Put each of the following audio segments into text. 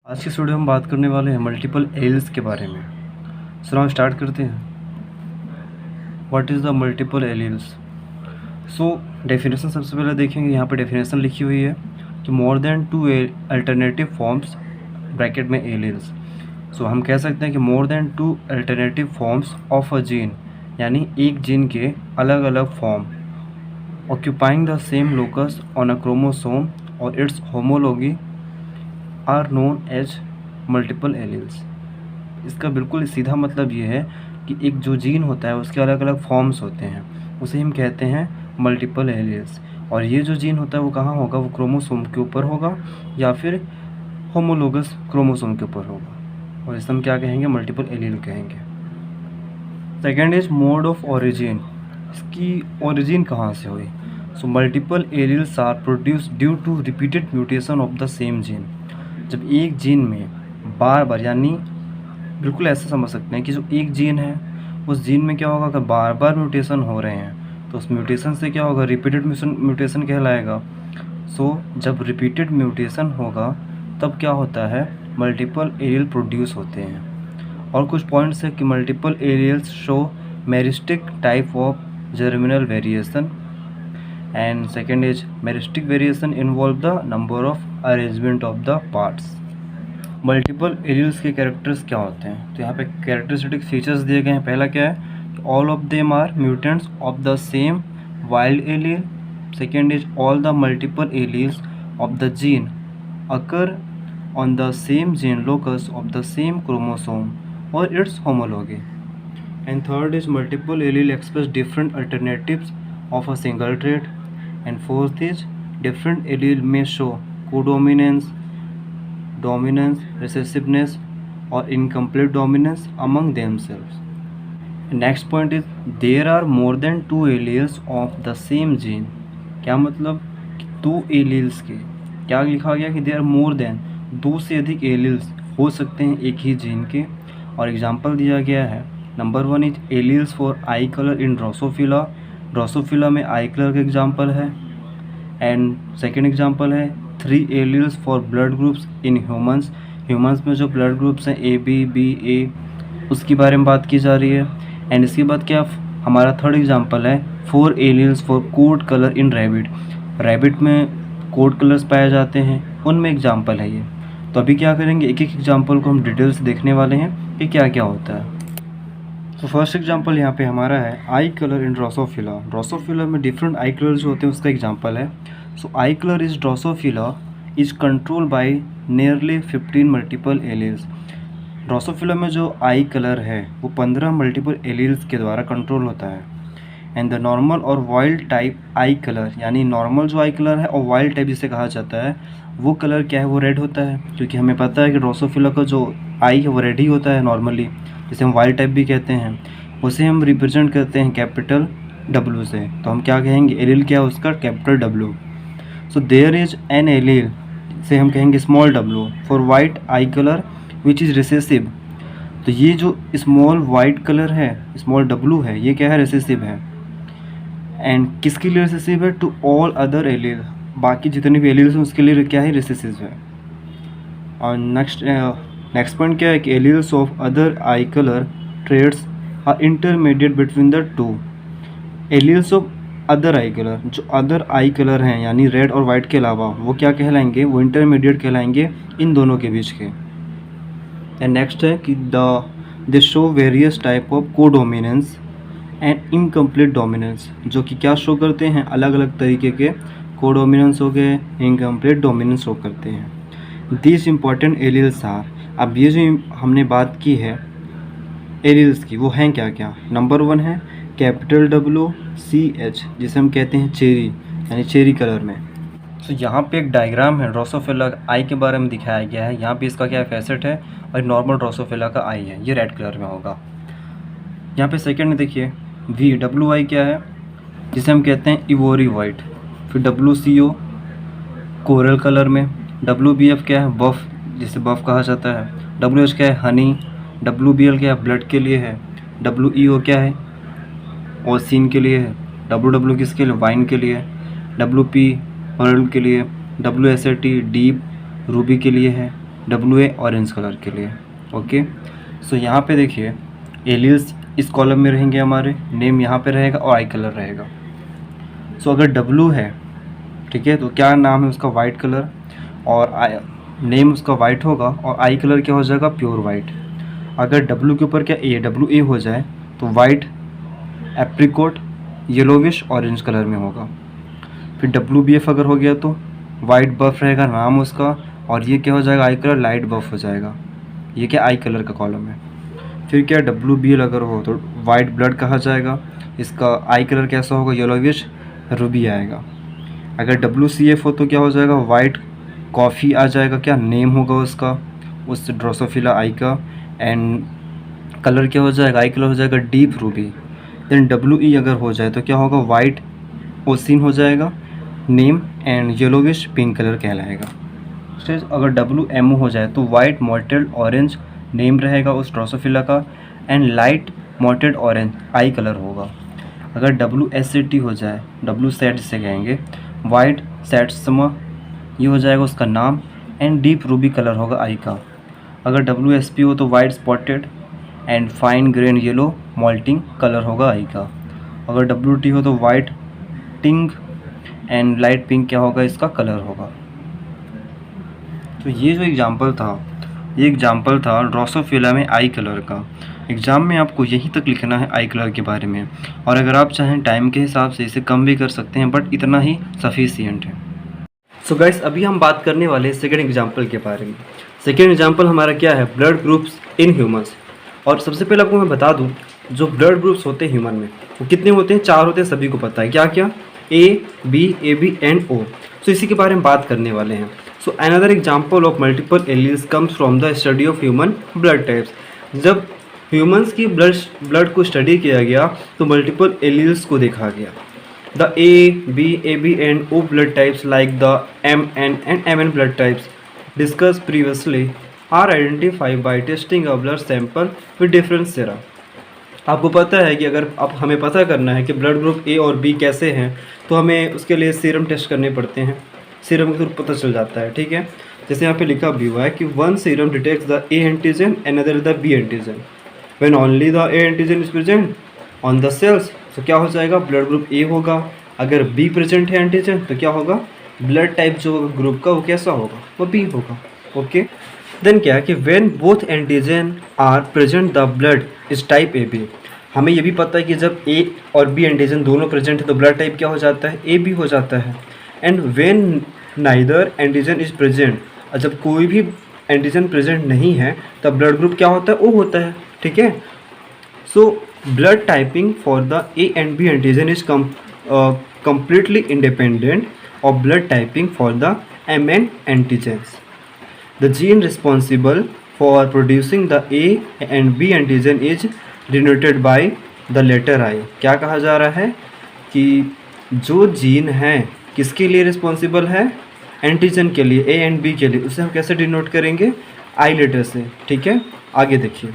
आज की वीडियो हम बात करने वाले हैं मल्टीपल एलील्स के बारे में। सो हम स्टार्ट करते हैं। What is the multiple alleles? So definition सबसे पहले देखेंगे। यहाँ पे डेफिनेशन लिखी हुई है कि more than two alternative forms bracket में एलील्स। सो हम कह सकते हैं कि more than two alternative forms of a gene, यानी एक जीन के अलग अलग form occupying the same locus on a chromosome और its homology are known as multiple alleles. इसका बिल्कुल सीधा मतलब ये है कि एक जो जीन होता है उसके अलग अलग फॉर्म्स होते हैं, उसे हम कहते हैं मल्टीपल एलील्स। और ये जो जीन होता है वो कहाँ होगा? वो क्रोमोसोम के ऊपर होगा या फिर होमोलोगस क्रोमोसोम के ऊपर होगा, और इसे हम क्या कहेंगे? मल्टीपल एलील कहेंगे। Second is mode of origin. इसकी ओरिजिन कहाँ से हुई? So multiple alleles are produce due to repeated mutation of the same gene. जब एक जीन में बार बार, यानी बिल्कुल ऐसा समझ सकते हैं कि जो एक जीन है उस जीन में क्या होगा? अगर बार बार म्यूटेशन हो रहे हैं तो उस म्यूटेशन से क्या होगा? रिपीटेड म्यूटेशन कहलाएगा। सो जब रिपीटेड म्यूटेशन होगा तब क्या होता है? मल्टीपल एलील प्रोड्यूस होते हैं। और कुछ पॉइंट्स है कि multiple alleles show meristic type of germinal variation, and second is meristic variation involve the number of arrangement of the parts. Multiple alleles के कैरेक्टर्स क्या होते हैं? तो यहाँ पे कैरेक्टरिस्टिक फीचर्स दिए गए हैं। पहला क्या है? All of them are mutants of the same wild allele. Second is all the multiple alleles of the gene occur on the same gene locus of the same chromosome और its homology. And third is multiple allele express different alternatives of a single trait. And fourth is different allele में show codominance, dominance, recessiveness or incomplete dominance among themselves. Next point is there are more than two alleles of the same gene. क्या मतलब? दो alleles के क्या लिखा गया कि there are more than, दो से अधिक एलील्स हो सकते हैं एक ही जीन के। और एग्जांपल दिया गया है। Number one is alleles for I colour in Drosophila. Drosophila में आई कलर का एग्जांपल है। एंड सेकेंड एग्जांपल है 3 alleles for blood groups in humans. Humans में जो ब्लड ग्रुप्स हैं AB, BA, उसके बारे में बात की जा रही है। एंड इसके बाद क्या हमारा थर्ड एग्जांपल है 4 alleles for code colour in rabbit. Rabbit में कोड कलर्स पाए जाते हैं, उनमें एग्जांपल है ये। तो अभी क्या करेंगे? एक एक एग्जांपल को हम डिटेल से देखने वाले हैं कि क्या क्या होता है। तो फर्स्ट एग्जांपल यहाँ पे हमारा है eye colour in Drosophila. Drosophila में डिफरेंट आई कलर जो होते हैं उसका एग्जांपल है। So eye colour is Drosophila is control by nearly 15 multiple alleles. Drosophila में जो आई कलर है वो 15 मल्टीपल एलील्स के द्वारा कंट्रोल होता है। एंड द नॉर्मल और वाइल्ड टाइप आई कलर, यानी नॉर्मल जो आई कलर है और वाइल्ड टाइप जिसे कहा जाता है, वो कलर क्या है? वो रेड होता है, क्योंकि हमें पता है कि ड्रोसोफिला का जो आई है वो रेड ही होता है नॉर्मली, जिसे हम वाइल्ड टाइप भी कहते हैं। उसे हम रिप्रेजेंट करते हैं कैपिटल W से। तो हम क्या कहेंगे? एलील क्या है उसका? Capital W। So there is an allele से हम कहेंगे small w for white eye colour which is recessive. तो ये जो स्मॉल वाइट कलर है, स्मॉल w है, ये क्या है? रिसेसिव है। एंड किसके लिए रिसेसिव है? टू ऑल अदर एलील, बाकी जितने भी एलील्स हैं उसके लिए क्या है? रिसेसिव है। और नेक्स्ट पॉइंट क्या है कि alleles of other eye colour traits are intermediate between the two. Alleles of other eye colour, जो अदर आई कलर हैं यानी रेड और वाइट के अलावा, वो क्या कहलाएंगे? वो इंटरमीडिएट कहलाएंगे इन दोनों के बीच के। एंड नेक्स्ट है कि दे show various type of codominance and incomplete dominance, जो कि क्या शो करते हैं? अलग अलग तरीके के कोडोमिनेंस हो गए, इनकम्प्लीट डोमिनेंस शो करते हैं। दिस इम्पॉर्टेंट एलील्स आर, अब ये जो हमने बात की है एलील्स की, वो हैं क्या क्या? नंबर वन है कैपिटल WCH, जिसे हम कहते हैं चेरी, यानी चेरी कलर में। तो यहाँ पे एक डायग्राम है ड्रोसोफिला आई के बारे में दिखाया गया है। यहाँ पे इसका क्या फैसेट है और नॉर्मल ड्रोसोफिला का आई है, ये रेड कलर में होगा। यहाँ पे सेकंड देखिए WI क्या है? जिसे हम कहते हैं इवोरी वाइट। फिर WCO कोरल कलर में। WBF क्या है? बफ, जिसे बफ कहा जाता है। WH क्या है? हनी। WBL क्या है? ब्लड के लिए है। WEO क्या है? ओसिन के लिए है। WW किसके लिए? वाइन के लिए। WP पर्ल के लिए। WSAT डीप रूबी के लिए है। WA ऑरेंज कलर के लिए। ओके, सो यहाँ पे देखिए एलील्स इस कॉलम में रहेंगे हमारे, नेम यहाँ पे रहेगा और आई कलर रहेगा। सो अगर W है, ठीक है, तो क्या नाम है उसका वाइट कलर, और नेम उसका वाइट होगा और आई कलर क्या हो जाएगा प्योर वाइट। अगर W के ऊपर क्या WA हो जाए तो white apricot yellowish orange colour में होगा। फिर WBF अगर हो गया तो वाइट बफ रहेगा नाम उसका, और ये क्या हो जाएगा आई कलर लाइट बफ हो जाएगा। ये क्या आई कलर का कॉलम है। फिर क्या WBL अगर हो तो वाइट ब्लड कहा जाएगा, इसका आई कलर कैसा होगा येलोविश रूबी आएगा। अगर WCF हो तो क्या हो जाएगा वाइट कॉफ़ी आ जाएगा, क्या नेम होगा उसका उस ड्रोसोफिला आई का, एंड कलर क्या हो जाएगा आई कलर हो जाएगा डीप रूबी। देन WE अगर हो जाए तो क्या होगा वाइट ओसिन हो जाएगा name, and yellowish pink colour कहलाएगा। अगर WMO हो जाए तो वाइट मॉल्टेड ऑरेंज नेम रहेगा उस ड्रोसोफिला का, and light malted orange I colour होगा। अगर WSAT हो जाए, WSAT जिसे कहेंगे वाइट सैट्समा ये हो जाएगा उसका नाम, एंड डीप रूबी कलर होगा आई का। अगर WSP हो तो white spotted and fine grain yellow moulting colour होगा आई का। अगर WT हो तो वाइट टिंग एंड लाइट पिंक क्या होगा इसका कलर होगा। तो ये जो एग्जांपल था, ये एग्जांपल था ड्रोसोफिला में आई कलर का। एग्ज़ाम में आपको यहीं तक लिखना है आई कलर के बारे में, और अगर आप चाहें टाइम के हिसाब से इसे कम भी कर सकते हैं, बट इतना ही सफिशिएंट है। सो गाइस, अभी हम बात करने वाले हैं सेकेंड एग्जांपल के बारे में। सेकेंड एग्जांपल हमारा क्या है, ब्लड ग्रुप्स इन ह्यूमंस। और सबसे पहले आपको मैं बता दूं, जो ब्लड ग्रुप्स होते हैं ह्यूमन में वो कितने होते हैं, 4 होते हैं, सभी को पता है। क्या क्या, A, B, AB and O। सो इसी के बारे में बात करने वाले हैं। So another example of multiple alleles comes from the study of human blood types. जब ह्यूमंस की ब्लड को स्टडी किया गया तो मल्टीपल एलील्स को देखा गया। The A, B, AB and O blood types like the MN and MN blood types discussed previously are identified by testing a blood sample with different sera। आपको पता है कि अगर अब हमें पता करना है कि ब्लड ग्रुप A और B कैसे हैं तो हमें उसके लिए सीरम टेस्ट करने पड़ते हैं। सीरम के थ्रू पता चल जाता है, ठीक है। जैसे यहाँ पे लिखा भी हुआ है कि one serum detects the A antigen and other the B antigen when only the A antigen is present on the cells. तो क्या हो जाएगा ब्लड ग्रुप A होगा। अगर B प्रेजेंट है एंटीजन तो क्या होगा ब्लड टाइप जो होगा ग्रुप का वो कैसा होगा, वो B होगा। ओके, देन क्या है कि when both antigen are present the blood is type AB। हमें ये भी पता है कि जब A और B एंटीजन दोनों प्रेजेंट है तो ब्लड टाइप क्या हो जाता है, AB हो जाता है। And when neither antigen is present, और जब कोई भी एंटीजन प्रेजेंट नहीं है तब ब्लड ग्रुप क्या होता है, O होता है, ठीक है। सो blood typing for the A and B antigen is completely independent of blood typing for the MN antigens. The gene responsible for producing the A and B antigen is denoted by the letter I। क्या कहा जा रहा है कि जो gene है किसके लिए रिस्पॉन्सिबल है, एंटीजन के लिए, A and B के लिए, उसे हम कैसे डिनोट करेंगे, I लेटर से, ठीक है। आगे देखिए,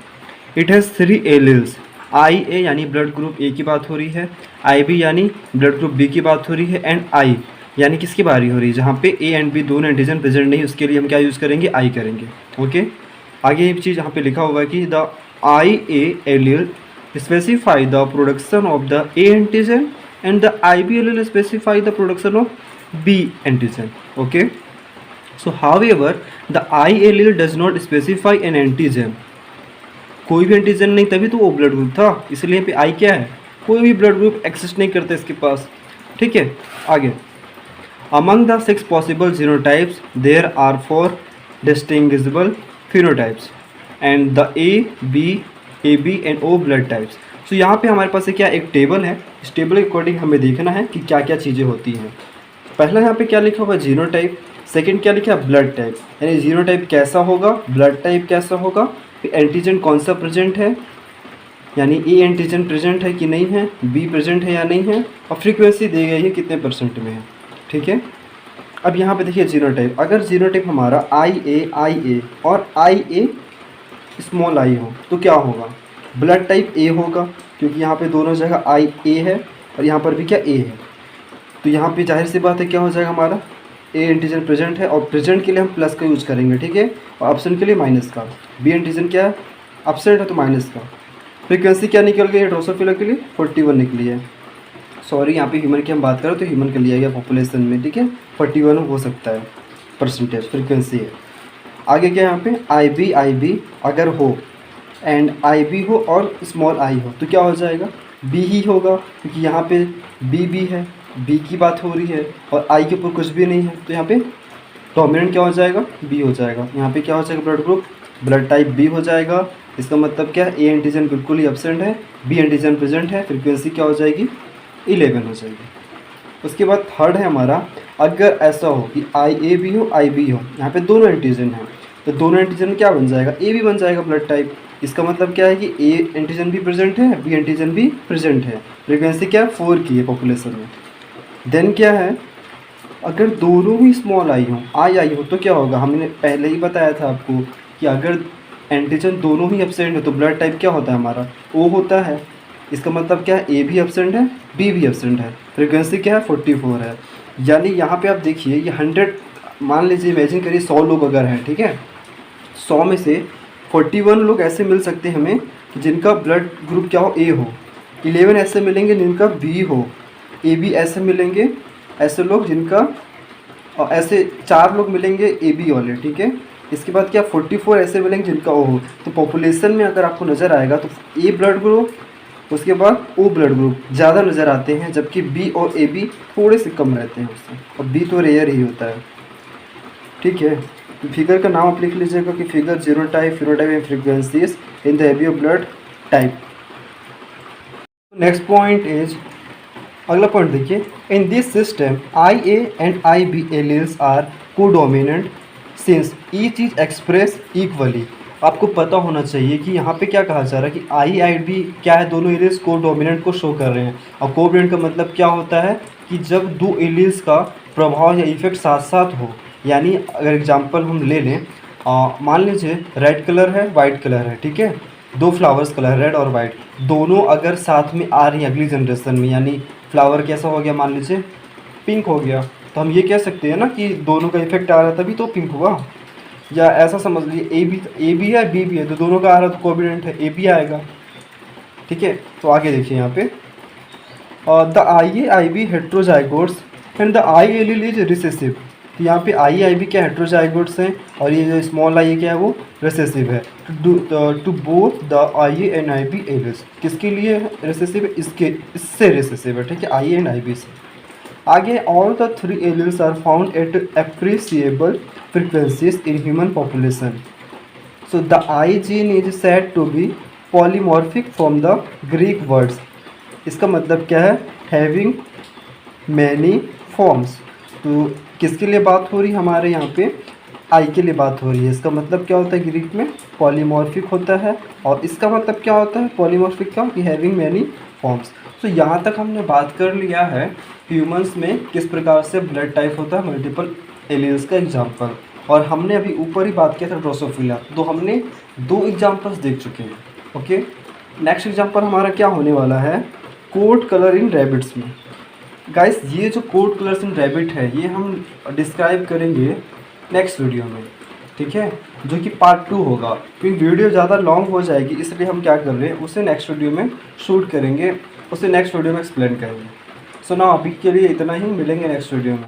इट हैज़ 3 एलील्स। IA यानी ब्लड ग्रुप A की बात हो रही है, IB यानी ब्लड ग्रुप B की बात हो रही है, एंड I यानी किसकी बारी हो रही है, जहाँ पे A एंड B दोनों एंटीजन प्रेजेंट नहीं, उसके लिए हम क्या यूज़ करेंगे, I करेंगे। ओके, आगे एक चीज़ यहाँ पे लिखा हुआ है कि the IA allele specify the production of the A antigen and the IB allele specify the production of B antigen. Okay, so however the I allele does not specify N antigen. कोई भी antigen नहीं तभी तो वो blood group था, इसलिए पे आई क्या है, कोई भी ब्लड ग्रुप एक्सिस्ट नहीं करता इसके पास, ठीक है। आगे, among the 6 possible genotypes there are 4 distinguishable phenotypes and the A, B, AB and O blood types. सो यहाँ पे हमारे पास क्या एक टेबल है, इस टेबल के अकॉर्डिंग हमें देखना है कि क्या क्या चीज़ें होती हैं। पहला यहाँ पे क्या लिखा हुआ है, जीनोटाइप। सेकेंड क्या लिखा है, ब्लड टाइप, यानी जीनोटाइप कैसा होगा, ब्लड टाइप कैसा होगा, एंटीजन कौन सा प्रेजेंट है, यानी A एंटीजन प्रेजेंट है कि नहीं है, B प्रेजेंट है या नहीं है, और फ्रीक्वेंसी दी गई है कितने % में है, ठीक है। अब यहाँ पे देखिए जीनोटाइप, अगर जीनोटाइप हमारा IA और IA स्मॉल I हो तो क्या होगा, ब्लड टाइप A होगा, क्योंकि यहाँ पे दोनों जगह IA है और यहाँ पर भी क्या A है, तो यहाँ पे जाहिर सी बात है क्या हो जाएगा हमारा ए एंटीजन प्रेजेंट है, और प्रेजेंट के लिए हम प्लस का यूज करेंगे, ठीक है, और ऑप्शन के लिए माइनस का। बी एंटीजन क्या है, एब्सेंट है तो माइनस का। फ्रीक्वेंसी क्या निकल गई है ड्रोसोफिला के लिए, 41 निकली है। सॉरी, यहाँ पे ह्यूमन की हम बात करें तो ह्यूमन का लिया गया पॉपुलेशन में, ठीक है, 41 हो सकता है परसेंटेज फ्रीक्वेंसी है। आगे क्या है यहाँ पे, आई बी अगर हो एंड आई बी हो और स्मॉल आई हो तो क्या हो जाएगा, बी ही होगा, क्योंकि यहाँ पे बी है, बी की बात हो रही है और आई के ऊपर कुछ भी नहीं है, तो यहाँ पे डोमिनेंट क्या हो जाएगा, बी हो जाएगा। यहाँ पे क्या हो जाएगा, blood group, blood type B हो जाएगा। इसका मतलब क्या है, ए एंटीजन बिल्कुल ही एब्सेंट है, बी एंटीजन प्रेजेंट है, फ्रीक्वेंसी क्या हो जाएगी, 11 हो जाएगी। उसके बाद थर्ड है हमारा, अगर ऐसा हो कि आई ए भी हो आई बी हो, यहाँ पे दोनों एंटीजन हैं, तो दोनों एंटीजन क्या बन जाएगा, ए भी बन जाएगा ब्लड टाइप। इसका मतलब क्या है कि ए एंटीजन भी प्रेजेंट है, बी एंटीजन भी प्रेजेंट है। फ्रीक्वेंसी क्या है, 4 की है पॉपुलेशन में। देन क्या है, अगर दोनों ही स्मॉल आई हो, आई हो तो क्या होगा, हमने पहले ही बताया था आपको कि अगर एंटीजन दोनों ही एब्सेंट है तो ब्लड टाइप क्या होता है हमारा, ओ होता है। इसका मतलब क्या है, ए भी एब्सेंट है, बी भी एब्सेंट है। फ्रीक्वेंसी क्या है, 44 है। यानी यहाँ पे आप देखिए ये 100, मान लीजिए इमेजिन करिए 100 लोग अगर हैं, ठीक है, 100 में से 41 लोग ऐसे मिल सकते हैं हमें जिनका ब्लड ग्रुप क्या हो, ए हो। 11 ऐसे मिलेंगे जिनका बी हो, ए बी ऐसे मिलेंगे, ऐसे लोग जिनका, ऐसे 4 लोग मिलेंगे ए बी वाले, ठीक है। इसके बाद क्या, 44 ऐसे मिलेंगे जिनका ओ हो। तो पॉपुलेशन में अगर आपको नज़र आएगा तो ए ब्लड ग्रुप, उसके बाद ओ ब्लड ग्रुप ज़्यादा नज़र आते हैं, जबकि बी और ए बी थोड़े से कम रहते हैं उससे, और बी तो रेयर ही होता है, ठीक है। फिगर का नाम आप लिख लीजिएगा कि figure genotype, phenotype and frequencies in the AB blood type. Next point is, अगला पॉइंट देखिए, in this system I A and I B alleles are codominant since each is express equally. आपको पता होना चाहिए कि यहाँ पे क्या कहा जा रहा है कि आई बी क्या है, दोनों एलील्स कोडोमिनेंट को शो कर रहे हैं। और कोडोमिनेंट का मतलब क्या होता है कि जब दो एलील्स का प्रभाव या इफेक्ट साथ साथ हो। यानी अगर एग्जांपल हम ले लें, मान लीजिए रेड कलर है, वाइट कलर है, ठीक है, दो फ्लावर्स कलर रेड और वाइट, दोनों अगर साथ में आ रही हैं अगली जनरेशन में, यानी फ्लावर कैसा हो गया, मान लीजिए पिंक हो गया, तो हम ये कह सकते हैं ना कि दोनों का इफेक्ट आ रहा है तभी तो पिंक हुआ। या ऐसा समझ लीजिए ए भी है बी भी है, तो दोनों का आ रहा है तो कोबिडेंट है, ए भी आएगा, ठीक है। तो आगे देखिए यहाँ पे, the I B heterozygotes and the I allele is recessive. तो यहाँ पे आई बी क्या हेट्रोजाइगोट्स हैं, और ये जो स्मॉल आई क्या है वो रिसेसिव है। To both the I and I B alleles, किसके लिए रिसेसिव है, इससे रिसेसिव है, ठीक है, आई एंड आई बी से। आगे, all the 3 alleles are found at appreciable frequencies in human population. So the I gene is said to be polymorphic from the Greek words. इसका मतलब क्या है, हैविंग मैनी फॉर्म्स। तो किसके लिए बात हो रही है, हमारे यहाँ पे आई के लिए बात हो रही है। इसका मतलब क्या होता है, ग्रीक में पॉलीमॉर्फिक होता है, और इसका मतलब क्या होता है पॉलीमॉर्फिक का, कि हैविंग मैनी फॉर्म्स। तो यहाँ तक हमने बात कर लिया है ह्यूमंस में किस प्रकार से ब्लड टाइप होता है, मल्टीपल एलील्स का एग्जाम्पल। और हमने अभी ऊपर ही बात किया था ड्रोसोफिला, तो हमने 2 एग्जाम्पल्स देख चुके हैं, ओके। नेक्स्ट एग्जाम्पल हमारा क्या होने वाला है, कोड कलर इन रैबिट्स में। गाइस, ये जो कोड कलर्स इन रैबिट है ये हम डिस्क्राइब करेंगे नेक्स्ट वीडियो में, ठीक है, जो कि पार्ट 2 होगा, क्योंकि वीडियो ज़्यादा लॉन्ग हो जाएगी, इसलिए हम क्या कर रहे हैं, उसे नेक्स्ट वीडियो में शूट करेंगे, उसे नेक्स्ट वीडियो में एक्सप्लेन करेंगे। सो ना अभी के लिए इतना ही, मिलेंगे नेक्स्ट वीडियो में।